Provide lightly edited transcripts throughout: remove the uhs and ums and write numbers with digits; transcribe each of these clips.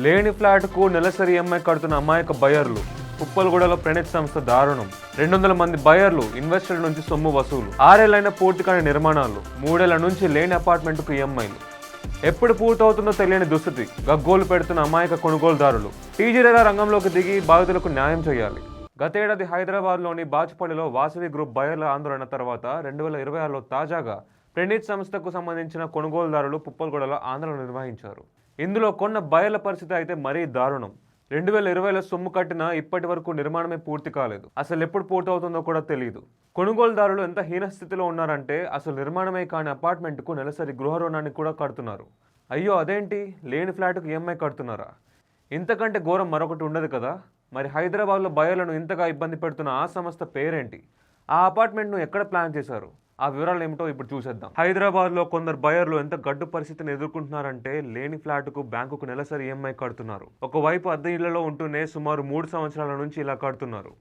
లేని ఫ్లాట్కు నెలసరి ఈఎంఐ కడుతున్న అమాయక బయర్లు. ఉప్పల్గూడలో ప్రణీత్ సంస్థ దారుణం. 200 మంది బయర్లు, ఇన్వెస్టర్ల నుంచి సొమ్ము వసూలు. 6 ఏళ్లైన పూర్తి కాని నిర్మాణాలు. 3 ఏళ్ల నుంచి లేని అపార్ట్మెంట్కు ఈఎంఐలు. ఎప్పుడు పూర్తవుతుందో తెలియని దుస్థితి. గగ్గోలు పెడుతున్న అమాయక కొనుగోలుదారులు. టీజీరేరా రంగంలోకి దిగి బాధితులకు న్యాయం చేయాలి. గతేడాది హైదరాబాద్లోని బాచుపల్లిలో వాసవి గ్రూప్ బయర్ల ఆందోళన తర్వాత 2026లో తాజాగా ప్రణీత్ సంస్థకు సంబంధించిన కొనుగోలుదారులు పుప్పల్గూడలో ఆందోళన నిర్వహించారు. ఇందులో కొన్న బయర్ల పరిస్థితి అయితే మరీ దారుణం. 2020లో సొమ్ము కట్టినా ఇప్పటి వరకు నిర్మాణమే పూర్తి కాలేదు. అసలు ఎప్పుడు పూర్తవుతుందో కూడా తెలియదు. కొనుగోలుదారులు ఎంత హీనస్థితిలో ఉన్నారంటే అసలు నిర్మాణమే కాని అపార్ట్మెంట్కు నెలసరి గృహ రుణాన్ని కూడా కడుతున్నారు. అయ్యో అదేంటి, లేని ఫ్లాట్కు ఈఎంఐ కడుతున్నారా? ఇంతకంటే ఘోరం మరొకటి ఉండదు కదా. మరి హైదరాబాద్లో బయర్లను ఇంతగా ఇబ్బంది పెడుతున్న ఆ సంస్థ పేరేంటి? ఆ అపార్ట్మెంట్ను ఎక్కడ ప్లాన్ చేశారు? ఆ వివరాలు ఏమిటో ఇప్పుడు చూసేద్దాం. హైదరాబాద్లో కొందరు బయర్లు ఎంత గడ్డు పరిస్థితిని ఎదుర్కొంటున్నారంటే లేని ఫ్లాట్కు బ్యాంకుకు నెలసరి ఈఎంఐ కడుతున్నారు. ఒకవైపు అద్దె ఇళ్లలో ఉంటూనే సుమారు 3 సంవత్సరాల నుంచి ఇలా కడుతున్నారు.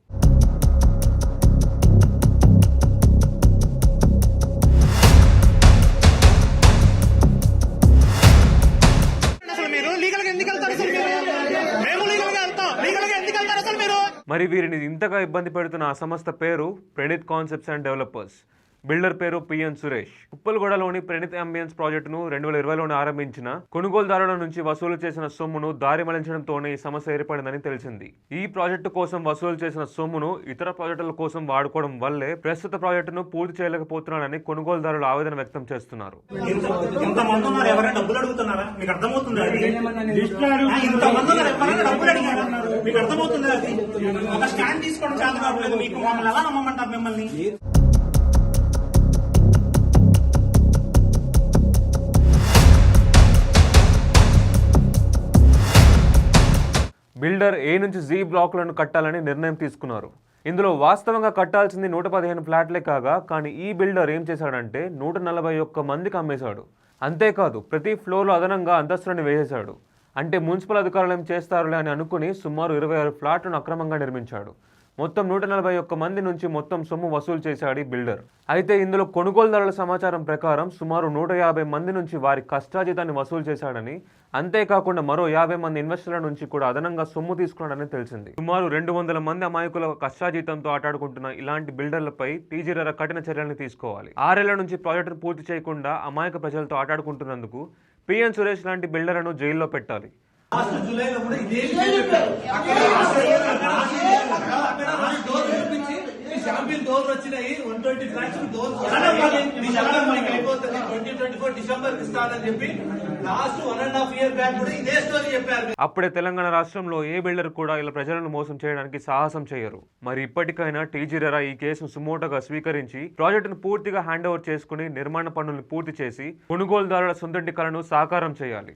మరి వీరిని ఇంతగా ఇబ్బంది పెడుతున్న ఆ సంస్థ పేరు Praneeth concepts and developers. Builder పేరు పిఎన్ సురేష్. ఉప్పల్గూడలోని ప్రణీత్ అంబియన్స్ ప్రాజెక్టును 2020లోనే ఆరంభించిన కొనుగోలుదారుల నుంచి వసూలు చేసిన సొమ్మును దారి మళ్లించడంతోనే ఈ సమస్య ఏర్పడిందని తెలిసింది. ఈ ప్రాజెక్టు కోసం వసూలు చేసిన సొమ్మును ఇతర ప్రాజెక్టుల కోసం వాడుకోవడం వల్లే ప్రస్తుత ప్రాజెక్టును పూర్తి చేయలేకపోతున్నారని కొనుగోలుదారులు ఆవేదన వ్యక్తం చేస్తున్నారు. బిల్డర్ ఏ నుంచి జీ బ్లాకులను కట్టాలని నిర్ణయం తీసుకున్నారు. ఇందులో వాస్తవంగా కట్టాల్సింది 115 ఫ్లాట్లే కాగా, కానీ ఈ బిల్డర్ ఏం చేశాడంటే 141 మందికి అమ్మేశాడు. అంతేకాదు ప్రతి ఫ్లోర్లో అదనంగా అంతస్తులను వేసేశాడు. అంటే మున్సిపల్ అధికారులు ఏం చేస్తారులే అని అనుకుని సుమారు 26 ఫ్లాట్లను అక్రమంగా నిర్మించాడు. మొత్తం 141 మంది నుంచి మొత్తం సొమ్ము వసూలు చేశాడు ఈ బిల్డర్. అయితే ఇందులో కొనుగోలుదారుల సమాచారం ప్రకారం సుమారు 150 మంది నుంచి వారి కష్టాజీతాన్ని వసూలు చేశాడని, అంతేకాకుండా మరో 50 మంది ఇన్వెస్టర్ల నుంచి కూడా అదనంగా సొమ్ము తీసుకున్నాడని తెలిసింది. సుమారు 200 మంది అమాయకుల కష్టాజీతంతో ఆటాడుకుంటున్న ఇలాంటి బిల్డర్లపై టీజీరేరా కఠిన చర్యలను తీసుకోవాలి. 6 ఏళ్ల నుంచి ప్రాజెక్టును పూర్తి చేయకుండా అమాయక ప్రజలతో ఆటాడుకుంటున్నందుకు పిఎన్ సురేష్ లాంటి బిల్డర్లను జైల్లో పెట్టాలి. అప్పుడే తెలంగాణ రాష్ట్రంలో ఏ బిల్డర్ కూడా ఇలా ప్రజలను మోసం చేయడానికి సాహసం చేయరు. మరి ఇప్పటికైనా టీజీరేరా ఈ కేసును సుమోటోగా స్వీకరించి ప్రాజెక్టును పూర్తిగా హ్యాండ్ ఓవర్ చేసుకుని నిర్మాణ పనులను పూర్తి చేసి కొనుగోలుదారుల సొంతంటి కలను సాకారం చేయాలి.